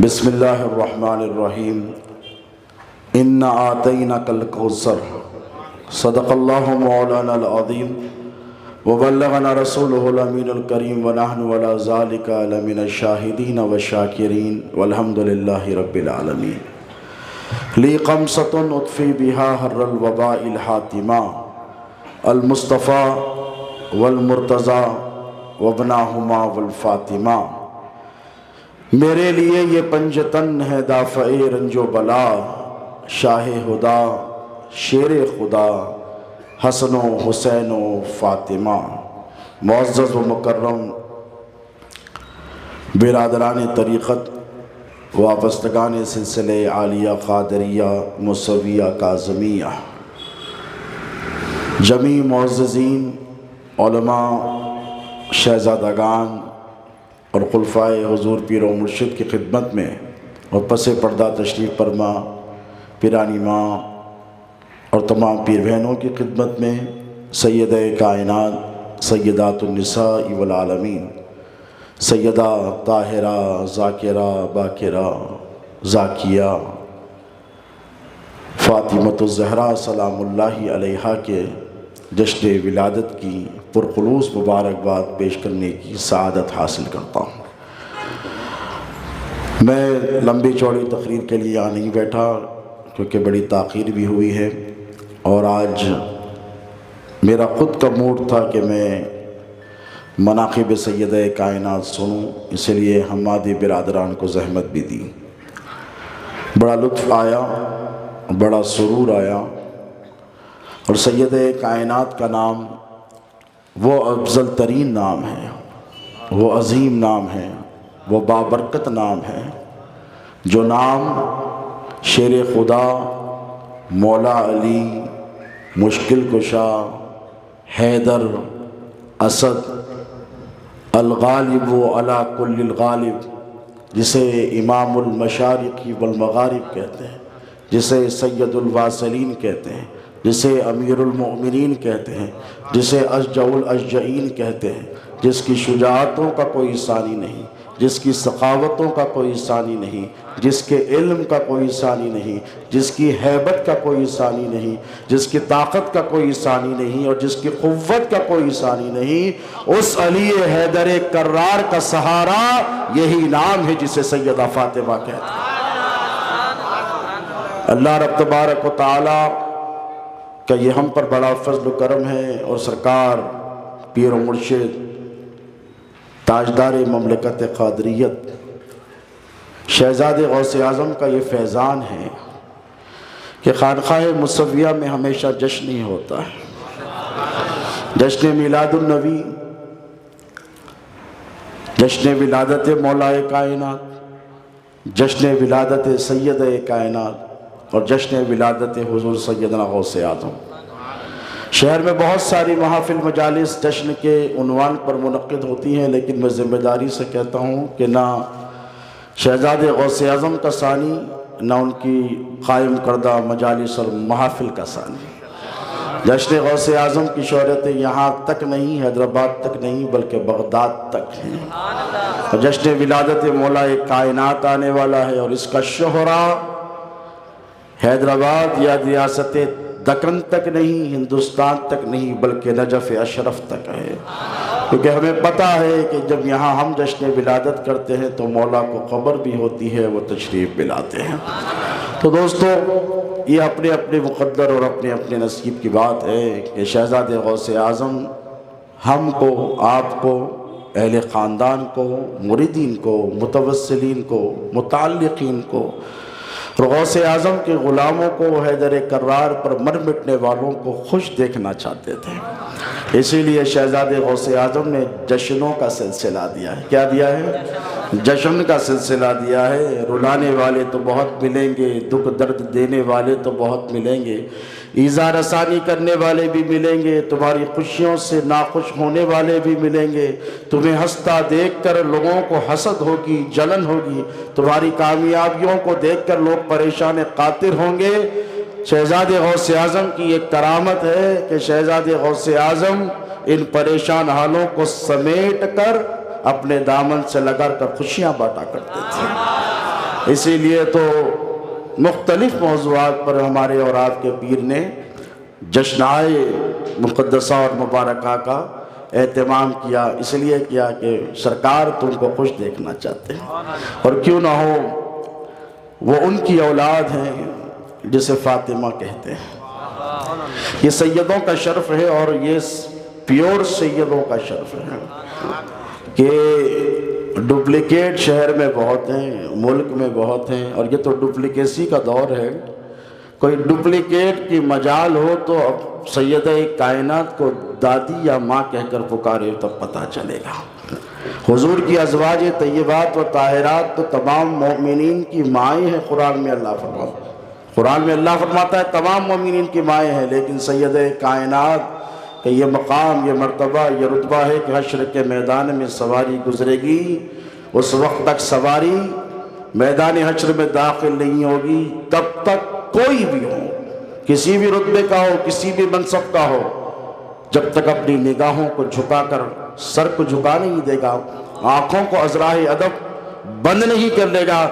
بسم اللہ الرحمن الرحیم انا آتیناک الکوثر صدق اللہ مولانا العظیم وبلغنا رسولہ الامین الکریم ونحن علی ذلک لمن الشاہدین والشاکرین والحمد للہ رب العالمین لی خمسۃ اطفی بہا حر الوباء الحاتمہ المصطفیٰ والمرتضیٰ وابناہما والفاطمہ۔ میرے لیے یہ پنجتن ہے دافع رنج و بلا، شاہ خدا شیر خدا حسن و حسین و فاطمہ۔ معزز و مکرم برادران طریقت، وابستگان سلسلہ عالیہ قادریہ موسویہ کاظمیہ، جمیع معززین علماء، شہزادگان اور خلفائے حضور پیر و مرشد کی خدمت میں اور پس پردہ تشریف فرما پیرانی ماں اور تمام پیر بہنوں کی خدمت میں سیدہ کائنات سیدات النساء والعالمین سیدہ طاہرہ ذاکرہ باکرہ زاکیہ فاطمۃ الزہرا سلام اللہ علیہا کے جشن ولادت کی پرخلوص مبارکباد پیش کرنے کی سعادت حاصل کرتا ہوں۔ میں لمبی چوڑی تقریر کے لیے یہاں نہیں بیٹھا کیونکہ بڑی تاخیر بھی ہوئی ہے، اور آج میرا خود کا موڈ تھا کہ میں مناقب سیدہ کائنات سنوں، اس لیے حمادی برادران کو زحمت بھی دی۔ بڑا لطف آیا، بڑا سرور آیا، اور سیدہ کائنات کا نام وہ افضل ترین نام ہے، وہ عظیم نام ہے، وہ بابرکت نام ہے، جو نام شیر خدا مولا علی مشکل کشا حیدر اسد الغالب علی کل الغالب، جسے امام المشارق والمغارب کہتے ہیں، جسے سید الواصلین کہتے ہیں، جسے امیر المؤمنین کہتے ہیں، جسے اشجع الاشجعین کہتے ہیں، جس کی شجاعتوں کا کوئی ثانی نہیں، جس کی سخاوتوں کا کوئی ثانی نہیں، جس کے علم کا کوئی ثانی نہیں، جس کی ہیبت کا کوئی ثانی نہیں، جس کی طاقت کا کوئی ثانی نہیں، اور جس کی قوت کا کوئی ثانی نہیں، اس علی حیدر کرار کا سہارا یہی نام ہے جسے سیدہ فاطمہ کہتے ہیں۔ اللہ رب تبارک و تعالی کہ یہ ہم پر بڑا فضل و کرم ہے، اور سرکار پیر و مرشد تاجدار مملکت قادریت شہزاد غوث اعظم کا یہ فیضان ہے کہ خانقاہ مصویہ میں ہمیشہ جشن ہی ہوتا ہے، جشن میلاد النبی، جشن ولادت مولا کائنات، جشن ولادت سید کائنات، اور جشن ولادت حضور سیدنا غوث اعظم۔ شہر میں بہت ساری محافل مجالس جشن کے عنوان پر منعقد ہوتی ہیں، لیکن میں ذمہ داری سے کہتا ہوں کہ نہ شہزاد غوث اعظم کا ثانی، نہ ان کی قائم کردہ مجالس اور محافل کا ثانی۔ جشن غوث اعظم کی شہرتیں یہاں تک نہیں، حیدرآباد تک نہیں، بلکہ بغداد تک ہیں، اور جشن ولادت مولا کائنات آنے والا ہے، اور اس کا شہرہ حیدرآباد یا ریاست دکن تک نہیں، ہندوستان تک نہیں، بلکہ نجف اشرف تک ہے، کیونکہ ہمیں پتہ ہے کہ جب یہاں ہم جشن ولادت کرتے ہیں تو مولا کو خبر بھی ہوتی ہے، وہ تشریف بھی لاتے ہیں۔ تو دوستو، یہ اپنے اپنے مقدر اور اپنے اپنے نصیب کی بات ہے کہ شہزاد غوث اعظم ہم کو، آپ کو، اہل خاندان کو، مریدین کو، متوسلین کو، متعلقین کو، اور غوث اعظم کے غلاموں کو، حیدر کرار پر مر مٹنے والوں کو خوش دیکھنا چاہتے تھے۔ اسی لیے شہزاد غوث اعظم نے جشنوں کا سلسلہ دیا ہے۔ کیا دیا ہے؟ جشن کا سلسلہ دیا ہے۔ رلانے والے تو بہت ملیں گے، دکھ درد دینے والے تو بہت ملیں گے، ایذا رسانی کرنے والے بھی ملیں گے، تمہاری خوشیوں سے ناخوش ہونے والے بھی ملیں گے، تمہیں ہنستا دیکھ کر لوگوں کو حسد ہوگی، جلن ہوگی، تمہاری کامیابیوں کو دیکھ کر لوگ پریشان قاطر ہوں گے۔ شہزاد غوث اعظم کی ایک کرامت ہے کہ شہزاد غوث اعظم ان پریشان حالوں کو سمیٹ کر اپنے دامن سے لگا کر خوشیاں بانٹا کرتے تھے۔ اسی لیے تو مختلف موضوعات پر ہمارے اور آپ کے پیر نے جشنائے مقدسہ اور مبارکہ کا اہتمام کیا، اس لیے کیا کہ سرکار تم کو خوش دیکھنا چاہتے ہیں، اور کیوں نہ ہو وہ ان کی اولاد ہیں جسے فاطمہ کہتے ہیں۔ یہ سیدوں کا شرف ہے، اور یہ پیور سیدوں کا شرف ہے کہ ڈپلیکیٹ شہر میں بہت ہیں، ملک میں بہت ہیں، اور یہ تو ڈپلیکیسی کا دور ہے۔ کوئی ڈپلیکیٹ کی مجال ہو تو اب سیدہ کائنات کو دادی یا ماں کہہ کر پکارے تو پتہ چلے گا۔ حضور کی ازواج طیبات و طاہرات تو تمام مومنین کی مائیں ہیں، قرآن میں اللہ فرماتا ہے تمام مومنین کی مائیں ہیں، لیکن سیدہ کائنات کہ یہ مقام، یہ مرتبہ، یہ رتبہ ہے کہ حشر کے میدان میں سواری گزرے گی، اس وقت تک سواری میدان حشر میں داخل نہیں ہوگی، تب تک کوئی بھی ہو، کسی بھی رتبے کا ہو، کسی بھی منصب کا ہو، جب تک اپنی نگاہوں کو جھکا کر سر کو جھکا نہیں دے گا، آنکھوں کو ازراہ ادب بند نہیں کر لے گا،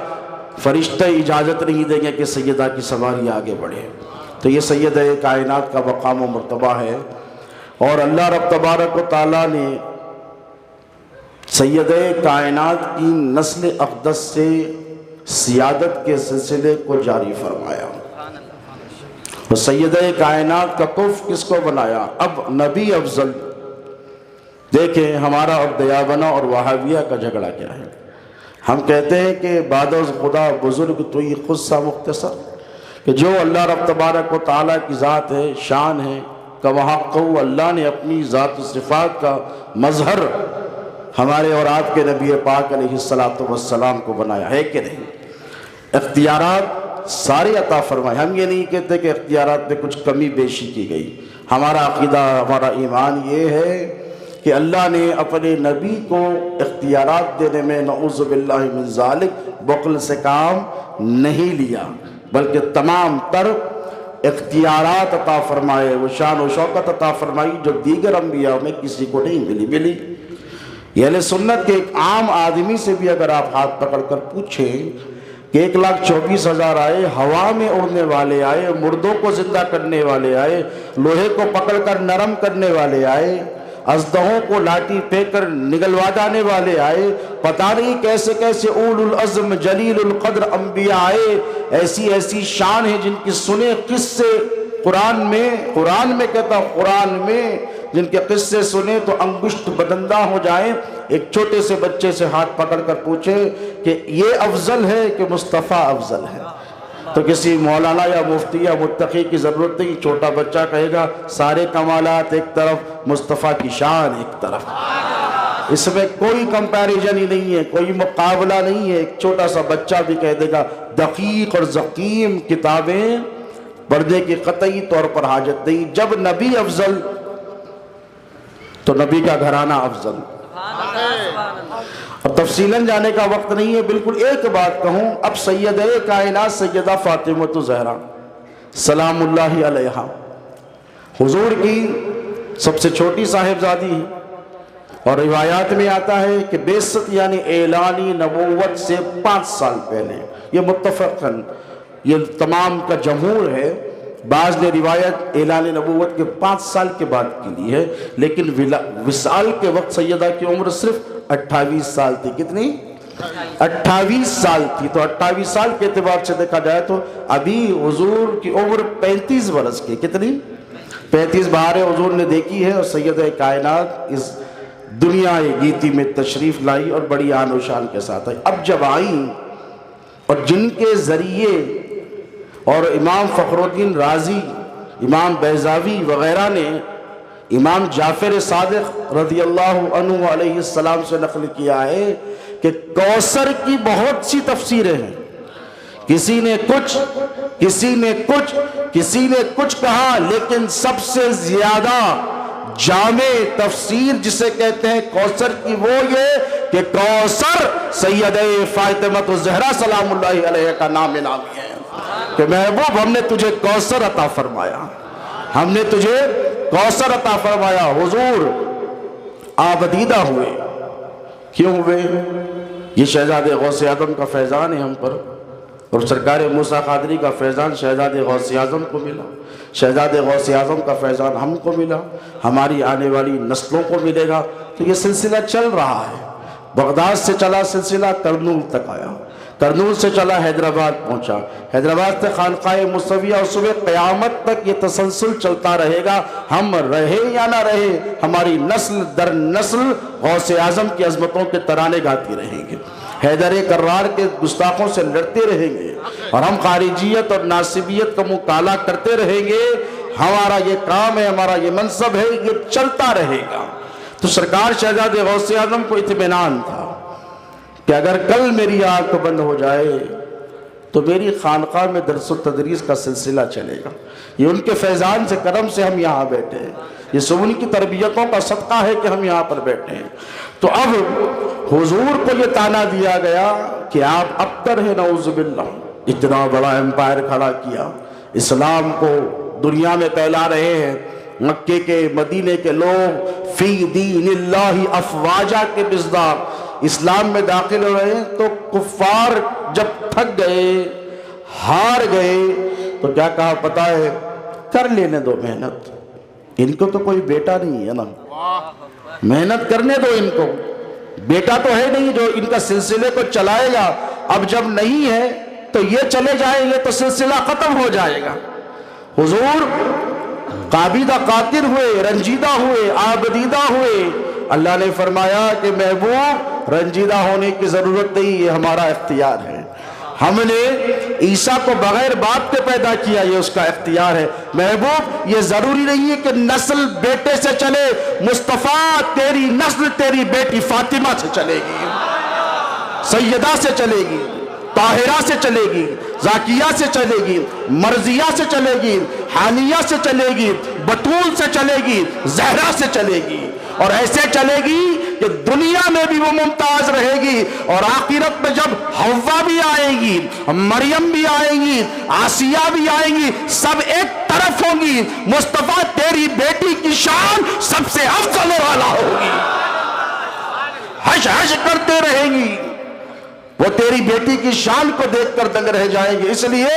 فرشتے اجازت نہیں دیں گے کہ سیدہ کی سواری آگے بڑھے۔ تو یہ سیدہ کائنات کا مقام و مرتبہ ہے، اور اللہ رب تبارک و تعالیٰ نے سیدہ کائنات کی نسل اقدس سے سیادت کے سلسلے کو جاری فرمایا۔ اور سیدہ کائنات کا کف کس کو بنایا؟ اب نبی افضل۔ دیکھیں ہمارا اور دیابنا اور وہابیہ کا جھگڑا کیا ہے۔ ہم کہتے ہیں کہ بعد از خدا بزرگ تو یہ خود سا مختصر، کہ جو اللہ رب تبارک و تعالیٰ کی ذات ہے، شان ہے، کہ وہاں اللہ نے اپنی ذات و صفات کا مظہر ہمارے اور آپ کے نبی پاک علیہ السلام کو بنایا ہے کہ نہیں؟ اختیارات سارے عطا فرمائے۔ ہم یہ نہیں کہتے کہ اختیارات میں کچھ کمی بیشی کی گئی۔ ہمارا عقیدہ، ہمارا ایمان یہ ہے کہ اللہ نے اپنے نبی کو اختیارات دینے میں نعوذ باللہ من ذالک بخل سے کام نہیں لیا، بلکہ تمام تر اختیارات عطا فرمائے، وہ شان و شوکت عطا فرمائی جو دیگر انبیاء میں کسی کو نہیں ملی۔ یہ اہل سنت کے ایک عام آدمی سے بھی اگر آپ ہاتھ پکڑ کر پوچھیں کہ 1,24,000 آئے، ہوا میں اڑنے والے آئے، مردوں کو زندہ کرنے والے آئے، لوہے کو پکڑ کر نرم کرنے والے آئے، اژدہوں کو لاٹھی پھینک کر نگلوا جانے والے آئے، پتہ نہیں کیسے کیسے اولو العزم جلیل القدر انبیاء آئے، ایسی ایسی شان ہے جن کی سنے قصے قرآن میں کہتا قرآن میں جن کے قصے سنے تو انگشت بدندہ ہو جائیں۔ ایک چھوٹے سے بچے سے ہاتھ پکڑ کر پوچھے کہ یہ افضل ہے کہ مصطفیٰ افضل ہے، تو کسی مولانا یا مفتی یا متقی کی ضرورت نہیں، چھوٹا بچہ کہے گا سارے کمالات ایک طرف، مصطفیٰ کی شان ایک طرف۔ اس میں کوئی کمپیریزن ہی نہیں ہے، کوئی مقابلہ نہیں ہے۔ ایک چھوٹا سا بچہ بھی کہہ دے گا دقیق اور ضخیم کتابیں پڑھنے کی قطعی طور پر حاجت نہیں۔ جب نبی افضل تو نبی کا گھرانہ افضل۔ اب تفصیلاً جانے کا وقت نہیں ہے، بالکل ایک بات کہوں، اب سیدہ کائنات سیدہ فاطمہ الزہرا سلام اللہ علیہا حضور کی سب سے چھوٹی صاحبزادی ہے، اور روایات میں آتا ہے کہ بعثت یعنی اعلانی نبوت سے 5 سال پہلے، یہ متفقاً یہ تمام کا جمہور ہے، بعض نے روایت اعلان نبوت کے 5 سال کے بعد کی لی ہے، لیکن وصال کے وقت سیدہ کی عمر صرف 28 سال تھی۔ کتنی؟ 28 سال تھی۔ تو 28 سال کے اعتبار سے دیکھا جائے تو ابھی حضور کی عمر 35 برس کی، کتنی؟ 35 بہاریں حضور نے دیکھی ہے، اور سیدہ کائنات اس دنیا گیتی میں تشریف لائی اور بڑی آن و شان کے ساتھ آئی۔ اب جب آئیں اور جن کے ذریعے اور امام فخر الدین رازی، امام بیضاوی وغیرہ نے امام جعفر صادق رضی اللہ عنہ علیہ السلام سے نقل کیا ہے کہ کوثر کی بہت سی تفسیریں ہیں، کسی نے کچھ کہا، لیکن سب سے زیادہ جامع تفسیر جسے کہتے ہیں کوثر کی وہ یہ کہ کوثر سیدہ فاطمہ الزہرا سلام اللہ علیہ کا نام نامی ہے، کہ محبوب ہم نے تجھے کوثر عطا فرمایا، ہم نے تجھے کوثر عطا فرمایا۔ حضور آبدیدہ ہوئے، کیوں ہوئے؟ یہ شہزادے غوث اعظم کا فیضان ہے ہم پر، اور سرکار موسیٰ قادری کا فیضان شہزاد غوث اعظم کو ملا، شہزاد غوث اعظم کا فیضان ہم کو ملا، ہماری آنے والی نسلوں کو ملے گا۔ تو یہ سلسلہ چل رہا ہے، بغداد سے چلا سلسلہ کرنول تک آیا، کرنول سے چلا حیدرآباد پہنچا، حیدرآباد سے خانقاہ موسویہ، اور صبح قیامت تک یہ تسلسل چلتا رہے گا۔ ہم رہے یا نہ رہے، ہماری نسل در نسل غوث اعظم کی عظمتوں کے ترانے گاتی رہیں گے، حیدر کرار کے گستاخوں سے لڑتے رہیں گے، اور ہم خارجیت اور ناصبیت کا منہ کالا کرتے رہیں گے۔ ہمارا یہ کام ہے، ہمارا یہ منصب ہے، یہ چلتا رہے گا۔ تو سرکار شہزاد غوث اعظم کو اطمینان تھا کہ اگر کل میری آنکھ بند ہو جائے تو میری خانقاہ میں درس و تدریس کا سلسلہ چلے گا۔ یہ ان کے فیضان سے، کرم سے ہم یہاں بیٹھے ہیں، یہ سب ان کی تربیتوں کا صدقہ ہے کہ ہم یہاں پر بیٹھے ہیں۔ تو اب حضور کو یہ تانا دیا گیا کہ آپ ابتر ہیں، نعوذ باللہ، اتنا بڑا امپائر کھڑا کیا، اسلام کو دنیا میں پھیلا رہے ہیں، مکے کے مدینے کے لوگ فی دین اللہ افواجہ کے مصداق اسلام میں داخل ہو رہے ہیں، تو کفار جب تھک گئے، ہار گئے، تو کیا کہا پتہ ہے؟ کر لینے دو محنت، ان کو تو کوئی بیٹا نہیں ہے نا، محنت کرنے دو ان کو، بیٹا تو ہے نہیں جو ان کا سلسلے کو چلائے گا۔ اب جب نہیں ہے تو یہ چلے جائیں گے تو سلسلہ ختم ہو جائے گا۔ حضور قابیدہ قاطر ہوئے، رنجیدہ ہوئے، آبدیدہ ہوئے۔ اللہ نے فرمایا کہ محبوب رنجیدہ ہونے کی ضرورت نہیں، یہ ہمارا اختیار ہے، ہم نے عیسیٰ کو بغیر باپ کے پیدا کیا، یہ اس کا اختیار ہے۔ محبوب یہ ضروری نہیں ہے کہ نسل بیٹے سے چلے، مصطفیٰ تیری نسل تیری بیٹی فاطمہ سے چلے گی، سیدہ سے چلے گی، طاہرہ سے چلے گی، زاکیہ سے چلے گی، مرضیہ سے چلے گی، حانیہ سے چلے گی، بطول سے چلے گی، زہرا سے چلے گی، اور ایسے چلے گی کہ دنیا میں بھی وہ ممتاز رہے گی، اور آخرت میں جب حوا بھی آئے گی، مریم بھی آئیں گی، آسیہ بھی آئیں گی، سب ایک طرف ہوں گی، مصطفیٰ تیری بیٹی کی شان سب سے افضل والا ہوگی، حش حش کرتے رہیں گی، وہ تیری بیٹی کی شان کو دیکھ کر دنگ رہ جائیں گے۔ اس لیے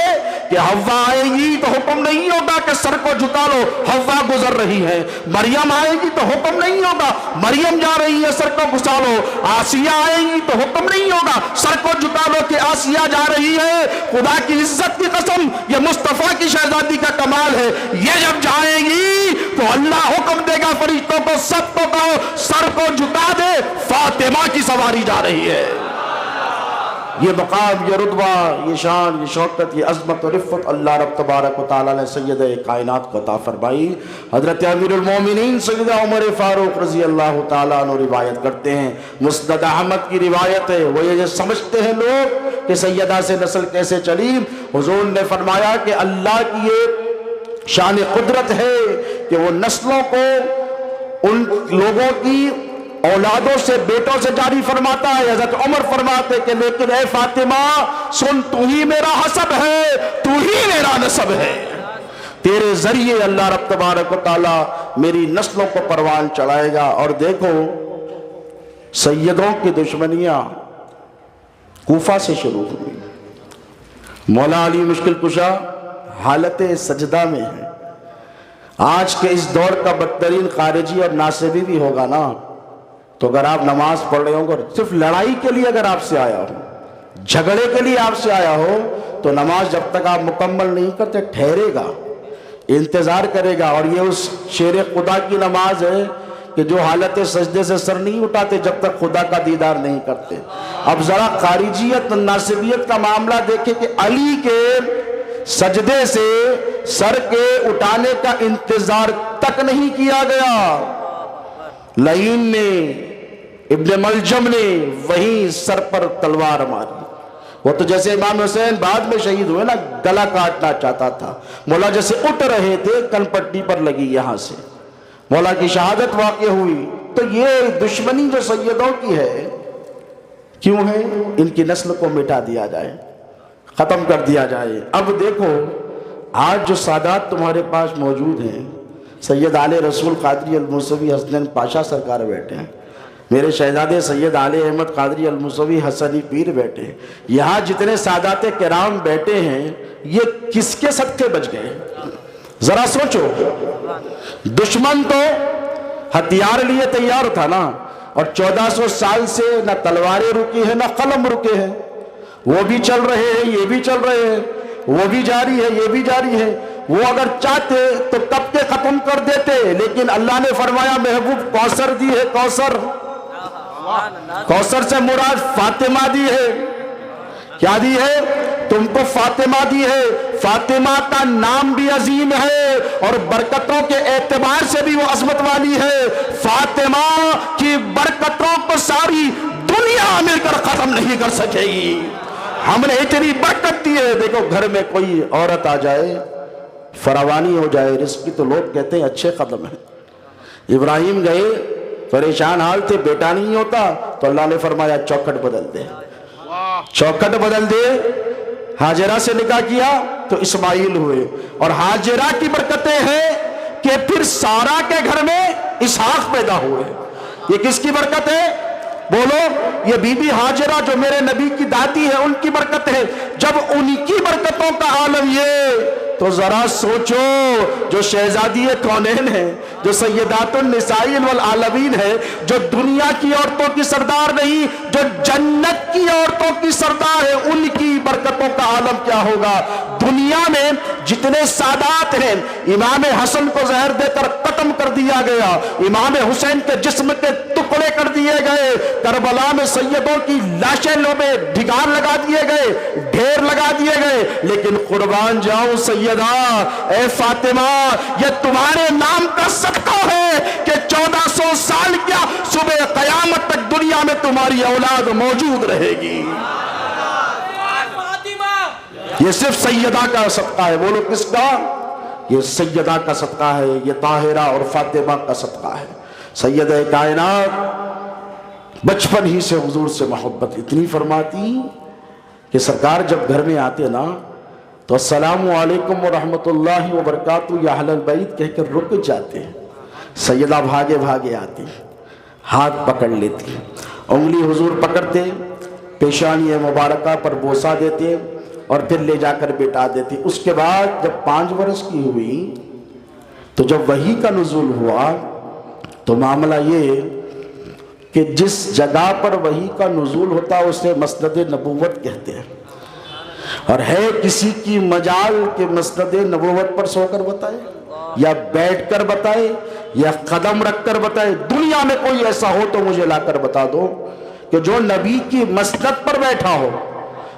کہ حوا آئے گی تو حکم نہیں ہوگا کہ سر کو جھکا لو، حوا گزر رہی ہے، مریم آئے گی تو حکم نہیں ہوگا مریم جا رہی ہے سر کو گھسا لو، آسیہ آئے گی تو حکم نہیں ہوگا سر کو جھکا لو کہ آسیہ جا رہی ہے۔ خدا کی عزت کی قسم، یہ مصطفیٰ کی شہزادی کا کمال ہے، یہ جب جائے گی تو اللہ حکم دے گا فرشتوں کو، سب کو کہو سر کو جھکا دے، فاطمہ کی سواری جا رہی ہے۔ یہ مقام، یہ رتبہ، یہ شان، یہ شوکت، یہ عظمت و رفت اللہ رب تبارک و تعالیٰ نے سید کائنات کو عطا فرمائی۔ حضرت امیر المومنین سیدنا عمر فاروق رضی اللہ تعالیٰ عنہ روایت کرتے ہیں، مسند احمد کی روایت ہے، وہ یہ سمجھتے ہیں لوگ کہ سیدہ سے نسل کیسے چلی، حضور نے فرمایا کہ اللہ کی یہ شان قدرت ہے کہ وہ نسلوں کو ان لوگوں کی اولادوں سے، بیٹوں سے جاری فرماتا ہے۔ حضرت عمر فرماتے کہ لیکن اے فاطمہ سن، تو ہی میرا حسب ہے، تو ہی میرا نسب ہے، تیرے ذریعے اللہ رب تبارک و تعالیٰ میری نسلوں کو پروان چڑھائے گا۔ اور دیکھو سیدوں کی دشمنیاں کوفہ سے شروع ہوئی۔ مولا علی مشکل کشا حالت سجدہ میں ہے۔ آج کے اس دور کا بدترین خارجی اور ناصبی بھی ہوگا نا، تو اگر آپ نماز پڑھ رہے ہوں گے، صرف لڑائی کے لیے اگر آپ سے آیا ہو، جھگڑے کے لیے آپ سے آیا ہو، تو نماز جب تک آپ مکمل نہیں کرتے ٹھہرے گا، انتظار کرے گا۔ اور یہ اس شیر خدا کی نماز ہے کہ جو حالت سجدے سے سر نہیں اٹھاتے جب تک خدا کا دیدار نہیں کرتے۔ اب ذرا خارجیت ناصبیت کا معاملہ دیکھیں کہ علی کے سجدے سے سر کے اٹھانے کا انتظار تک نہیں کیا گیا، لعین نے، ابن ملجم نے وہیں سر پر تلوار ماری۔ وہ تو جیسے امام حسین بعد میں شہید ہوئے نا، گلا کاٹنا چاہتا تھا، مولا جیسے اٹھ رہے تھے کن پٹی پر لگی، یہاں سے مولا کی شہادت واقع ہوئی۔ تو یہ دشمنی جو سیدوں کی ہے کیوں ہے؟ ان کی نسل کو مٹا دیا جائے، ختم کر دیا جائے۔ اب دیکھو آج جو سادات تمہارے پاس موجود ہیں، سید آل رسول قادری الموسوی حسنین پاشا سرکار بیٹھے ہیں، میرے شہزادے سید علی احمد قادری الموسوی حسنی پیر بیٹھے ہیں، یہاں جتنے سادات کرام بیٹھے ہیں یہ کس کے صدقے بچ گئے؟ ذرا سوچو، دشمن تو ہتھیار لیے تیار تھا نا، اور 1400 سال سے نہ تلواریں رکی ہیں نہ قلم رکے ہیں، وہ بھی چل رہے ہیں، یہ بھی چل رہے ہیں، وہ بھی جاری ہے، یہ بھی جاری ہے۔ وہ اگر چاہتے تو کب کے ختم کر دیتے، لیکن اللہ نے فرمایا محبوب کوثر دی ہے، کوثر، کوثر سے مراد فاطمہ دی ہے۔ کیا دی ہے؟ تم کو فاطمہ دی ہے۔ فاطمہ کا نام بھی عظیم ہے اور برکتوں کے اعتبار سے بھی وہ عظمت والی ہے۔ فاطمہ کی برکتوں کو ساری دنیا مل کر ختم نہیں کر سکے گی۔ ہم نے اتنی برکت دی ہے، دیکھو گھر میں کوئی عورت آ جائے، فراوانی ہو جائے رزق کی، تو لوگ کہتے ہیں اچھے قدم ہیں۔ ابراہیم گئے، پریشان حال تھے، بیٹا نہیں ہوتا، تو اللہ نے فرمایا چوکھٹ بدل دے، چوکھٹ بدل دے۔ ہاجرہ سے نکاح کیا تو اسماعیل ہوئے، اور ہاجرہ کی برکتیں ہیں کہ پھر سارا کے گھر میں اسحاق پیدا ہوئے۔ یہ کس کی برکت ہے؟ بولو، یہ بی بی ہاجرہ جو میرے نبی کی دادی ہے، ان کی برکت ہے۔ جب ان کی برکتوں کا عالم یہ، تو ذرا سوچو جو شہزادی کونین ہے، جو سیدات النساء والعالمین ہے، جو دنیا کی عورتوں کی سردار نہیں، جو جنت کی عورتوں کی سردار ہے، ان کی برکتوں کا عالم کیا ہوگا؟ دنیا میں جتنے سادات ہیں، امام حسن کو زہر دے کر ختم کر دیا گیا، امام حسین کے جسم کے ٹکڑے کر دیے گئے، کربلا میں سیدوں کی لاشیں لوبے ڈھگار لگا دیے گئے، ڈھیر لگا دیے گئے، لیکن قربان جاؤں سیدہ اے فاطمہ، یہ تمہارے نام کا صدقہ ہے کہ 1400 سال کیا صبح قیامت تک دنیا میں تمہاری اولاد موجود رہے گی۔ یہ صرف سیدہ کا صدقہ ہے۔ بولو کس کا؟ یہ سیدہ کا صدقہ ہے، یہ طاہرہ اور فاطمہ کا صدقہ ہے۔ سیدہ کائنات بچپن ہی سے حضور سے محبت اتنی فرماتی کہ سرکار جب گھر میں آتے نا تو السلام علیکم ورحمت اللہ وبرکاتہ یا اہل البیت کہہ کر رک جاتے ہیں۔ سیدہ بھاگے بھاگے آتی، ہاتھ پکڑ لیتی، انگلی حضور پکڑتے، پیشانی مبارکہ پر بوسہ دیتے اور پھر لے جا کر بٹھا دیتی۔ اس کے بعد جب 5 برس کی ہوئی تو جب وحی کا نزول ہوا تو معاملہ یہ کہ جس جگہ پر وحی کا نزول ہوتا اسے مسند نبوت کہتے ہیں، اور ہے کسی کی مجال کہ مسند نبوت پر سو کر بتائے یا بیٹھ کر بتائے یا قدم رکھ کر بتائے؟ دنیا میں کوئی ایسا ہو تو مجھے لا کر بتا دو کہ جو نبی کی مسند پر بیٹھا ہو۔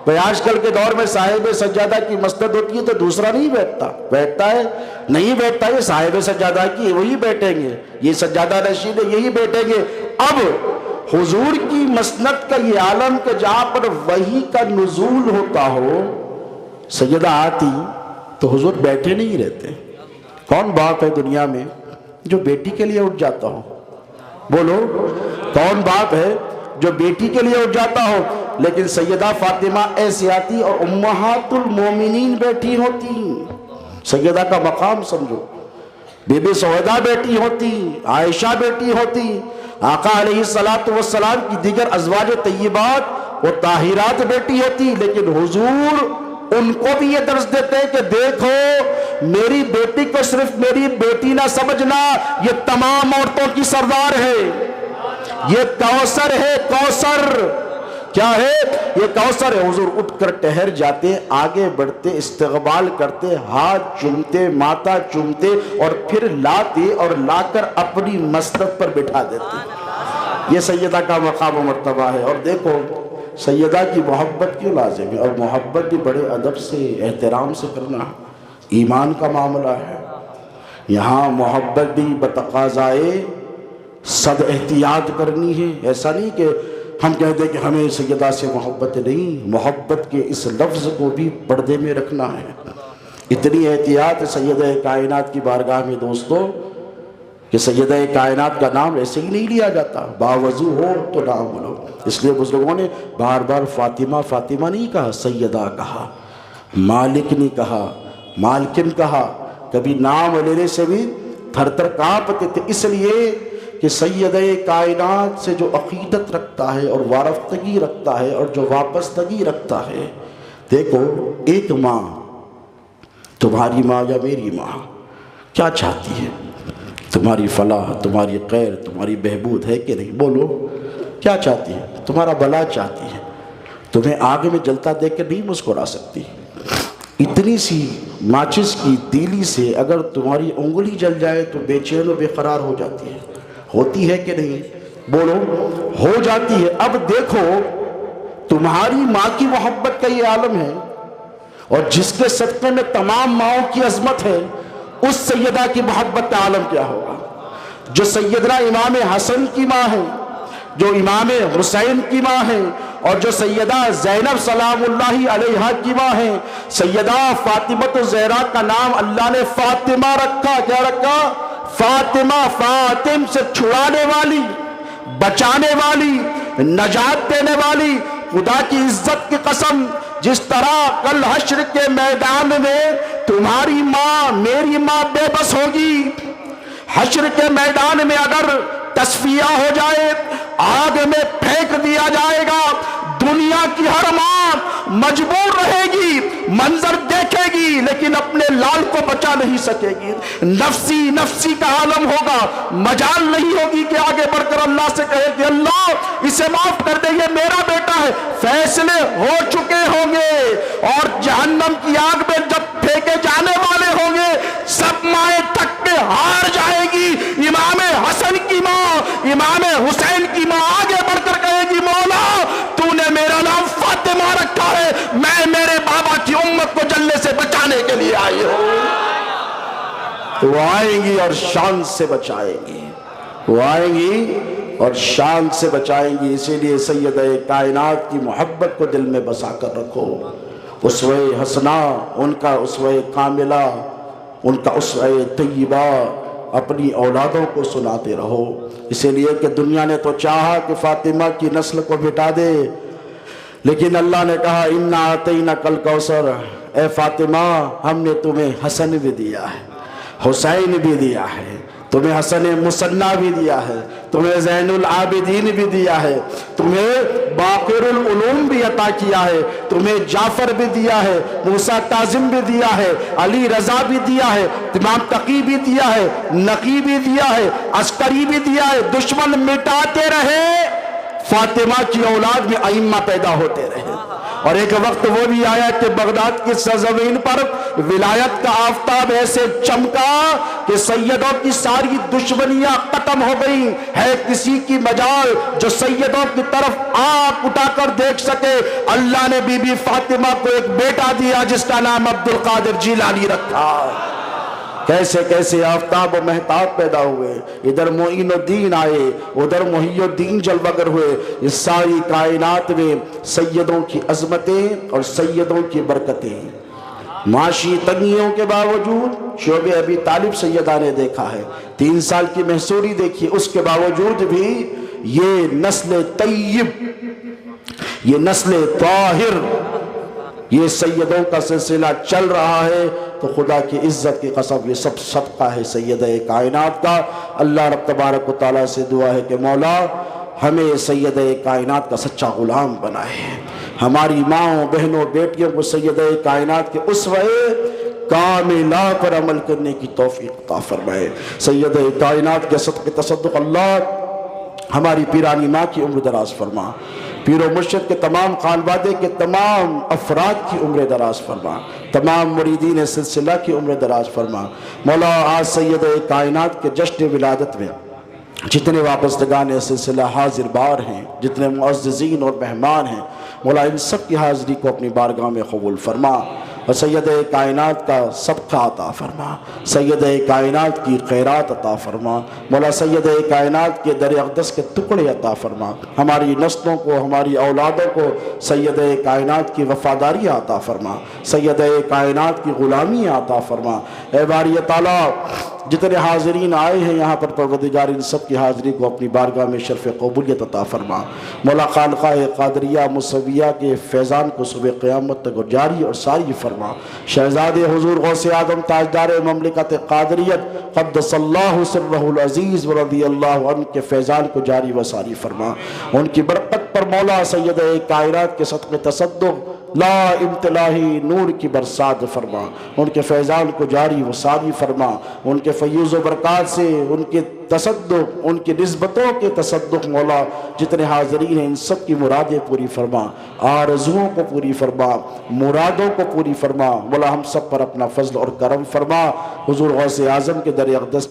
بھئی آج کل کے دور میں صاحب سجادہ کی مسند ہوتی ہے تو دوسرا نہیں بیٹھتا، بیٹھتا ہے نہیں بیٹھتا، یہ صاحب سجادہ کی وہی بیٹھیں گے، یہ سجادہ نشین ہے یہی بیٹھیں گے۔ اب حضور کی مسند کا یہ عالم کہ جہاں پر وحی کا نزول ہوتا ہو، سیدہ آتی تو حضور بیٹھے نہیں رہتے۔ کون باپ ہے دنیا میں جو بیٹی کے لیے اٹھ جاتا ہو؟ بولو کون باپ ہے جو بیٹی کے لیے اٹھ جاتا ہو؟ لیکن سیدہ فاطمہ ایسے آتی اور امہات المومنین بیٹھی ہوتی۔ سیدہ کا مقام سمجھو، بی بی سعیدہ بیٹی ہوتی، عائشہ بیٹی ہوتی، آقا علیہ السلام کی دیگر ازواج طیبات و طاہرات بیٹی ہوتی، لیکن حضور ان کو بھی یہ درس دیتے ہیں کہ دیکھو میری بیٹی کو صرف میری بیٹی نہ سمجھنا، یہ تمام عورتوں کی سردار ہے، یہ کوثر ہے، کوثر کیا ہے؟ یہ کوثر ہے۔ حضور اٹھ کر ٹہر جاتے، آگے بڑھتے، استقبال کرتے، ہاتھ چومتے، ماتھا چومتے اور پھر لاتے اور لا کر اپنی مسند پر بٹھا دیتے۔ یہ سیدہ کا مقام و مرتبہ ہے۔ اور دیکھو سیدہ کی محبت کیوں لازم ہے، اور محبت بھی بڑے ادب سے احترام سے کرنا ایمان کا معاملہ ہے۔ یہاں محبت بھی بتقاضائے صد احتیاط کرنی ہے۔ ایسا نہیں کہ ہم کہہ دیں کہ ہمیں سیدہ سے محبت نہیں، محبت کے اس لفظ کو بھی پردے میں رکھنا ہے۔ اتنی احتیاط سیدہ کائنات کی بارگاہ میں دوستو کہ سیدہ کائنات کا نام ایسے ہی نہیں لیا جاتا، باوضو ہو تو نام لو۔ اس لیے بزرگوں نے بار بار فاطمہ فاطمہ نہیں کہا، سیدہ کہا، مالک نہیں کہا، مالکن کہا۔ کبھی نام لینے سے بھی تھر تھر کانپتے تھے، اس لیے کہ کہ سید کائنات سے جو عقیدت رکھتا ہے اور وارفتگی رکھتا ہے اور جو وابستگی رکھتا ہے، دیکھو ایک ماں، تمہاری ماں یا میری ماں کیا چاہتی ہے؟ تمہاری فلاح، تمہاری خیر، تمہاری بہبود ہے کہ نہیں؟ بولو کیا چاہتی ہے؟ تمہارا بھلا چاہتی ہے۔ تمہیں آگ میں جلتا دیکھ کر نہیں مسکرا سکتی۔ اتنی سی ماچس کی تیلی سے اگر تمہاری انگلی جل جائے تو بے چین و بے قرار ہو جاتی ہے، ہوتی ہے کہ نہیں؟ بولو ہو جاتی ہے۔ اب دیکھو تمہاری ماں کی محبت کا یہ عالم ہے، اور جس کے صدقے میں تمام ماؤں کی عظمت ہے، اس سیدہ کی محبت کا عالم کیا ہوگا؟ جو سیدنا امام حسن کی ماں ہے، جو امام حسین کی ماں ہے، اور جو سیدہ زینب سلام اللہ علیہا کی ماں ہے۔ سیدہ فاطمہ الزہرا کا نام اللہ نے فاطمہ رکھا، کیا رکھا؟ فاطمہ، فاطم سے چھڑانے والی، بچانے والی، نجات دینے والی۔ خدا کی عزت کی قسم، جس طرح کل حشر کے میدان میں تمہاری ماں میری ماں بے بس ہوگی، حشر کے میدان میں اگر تصفیہ ہو جائے، آگ میں پھینک دیا جائے گا، دنیا کی ہر ماں مجبور رہے گی، منظر دیکھے گی، لیکن اپنے لال کو بچا نہیں سکے گی۔ نفسی نفسی کا عالم ہوگا، مجال نہیں ہوگی کہ آگے بڑھ کر اللہ سے کہے کہ اللہ اسے معاف کر دے، یہ میرا بیٹا ہے۔ فیصلے ہو چکے ہوں گے، اور جہنم کی آگ میں جب پھینکے جانے والے ہوں گے، سب مائیں تھک کے ہار جائے گی۔ امام حسن کی ماں، امام حسین کی ماں آگے بڑھ کر کہے گی مولا تو نے میرا نام فاطمہ رکھا ہے، میں میرے بابا کی امت کو جلنے سے بچانے کے لیے آئی ہوں۔ تو وہ آئیں گی اور شان سے بچائیں گی، وہ آئیں گی اور شان سے بچائیں گی۔ اسی لیے سیدہ کائنات کی محبت کو دل میں بسا کر رکھو۔ اسوہ حسنہ، ان کا اسوہ کاملہ، ان کا اسوہ طیبہ اپنی اولادوں کو سناتے رہو۔ اسی لیے کہ دنیا نے تو چاہا کہ فاطمہ کی نسل کو مٹا دے، لیکن اللہ نے کہا اِنَّا أَعْطَيْنَاكَ الْكَوْثَرَ، اے فاطمہ ہم نے تمہیں حسن بھی دیا ہے، حسین بھی دیا ہے، تمہیں حسن مصنع بھی دیا ہے، تمہیں زین العابدین بھی دیا ہے، تمہیں باقر العلوم بھی عطا کیا ہے، تمہیں جعفر بھی دیا ہے، موسیٰ کاظم بھی دیا ہے، علی رضا بھی دیا ہے، امام تقی بھی دیا ہے، نقی بھی دیا ہے، عسکری بھی دیا ہے۔ دشمن مٹاتے رہے، فاطمہ کی اولاد میں ائمہ پیدا ہوتے رہے، اور ایک وقت وہ بھی آیا کہ بغداد کی سرزمین پر ولایت کا آفتاب ایسے چمکا کہ سیدوں کی ساری دشمنیاں ختم ہو گئی۔ ہے کسی کی مجال جو سیدوں کی طرف آنکھ اٹھا کر دیکھ سکے؟ اللہ نے بی بی فاطمہ کو ایک بیٹا دیا جس کا نام عبد القادر جیلانی رکھا۔ کیسے کیسے آفتاب و مہتاب پیدا ہوئے، ادھر معین الدین آئے، ادھر محی الدین جلوگر ہوئے۔ اس ساری کائنات میں سیدوں کی عظمتیں اور سیدوں کی برکتیں، معاشی تنگیوں کے باوجود شعب ابی طالب سیدہ نے دیکھا ہے، 3 سال کی محصوری دیکھی، اس کے باوجود بھی یہ نسل طیب، یہ نسل طاہر، یہ سیدوں کا سلسلہ چل رہا ہے۔ تو خدا کی عزت کی قسم یہ سب صدقہ ہے سیدہ کائنات کا۔ اللہ رب تبارک و تعالیٰ سے دعا ہے کہ مولا ہمیں سیدہ کائنات کا سچا غلام بنائے، ہماری ماں بہنوں بیٹیوں کو سیدہ کائنات کے اسوہ کاملہ پر عمل کرنے کی توفیق عطا فرمائے۔ سیدہ کائنات کے صدقے تصدق اللہ ہماری پیرانی ماں کی عمر دراز فرما، پیر و مرشد کے تمام خانوادے کے تمام افراد کی عمر دراز فرما، تمام مریدین سلسلہ کی عمر دراز فرما۔ مولا آج سیدہ کائنات کے جشن ولادت میں جتنے وابستگان سلسلہ حاضر بار ہیں، جتنے معززین اور مہمان ہیں، مولا ان سب کی حاضری کو اپنی بارگاہ میں قبول فرما، اور سیدہ کائنات کا صدقہ عطا فرما، سیدہ کائنات کی خیرات عطا فرما۔ مولا سیدہ کائنات کے در اقدس کے ٹکڑے عطا فرما، ہماری نسلوں کو، ہماری اولادوں کو سیدہ کائنات کی وفاداری عطا فرما، سیدہ کائنات کی غلامی عطا فرما۔ اے باری تعالیٰ جتنے حاضرین آئے ہیں یہاں پر پروردگار ان سب کی حاضری کو اپنی بارگاہ میں شرف قبولیت عطا فرما۔ مولا خانقاہ قادریہ موسویہ کے فیضان کو صبح قیامت تک جاری اور ساری فرما۔ شہزاد حضور غوث اعظم تاجدار مملکت قادریت قدس اللہ سرہ العزیز ورضی اللہ عنہ کے فیضان کو جاری و ساری فرما۔ ان کی برکت پر مولا سید کائنات کے صدقے تصدق لا امتلاحی نور کی برسات فرما۔ ان کے فیضان کو جاری و ساری فرما۔ ان کے فیوز و برکات سے ان کے تصدق، ان کی نسبتوں کے تصدق مولا جتنے حاضرین ہیں ان سب کی مرادیں پوری فرما، آرزوؤں کو پوری فرما، مرادوں کو پوری فرما۔ مولا ہم سب پر اپنا فضل اور کرم فرما۔ حضور غوث اعظم کے در اقدس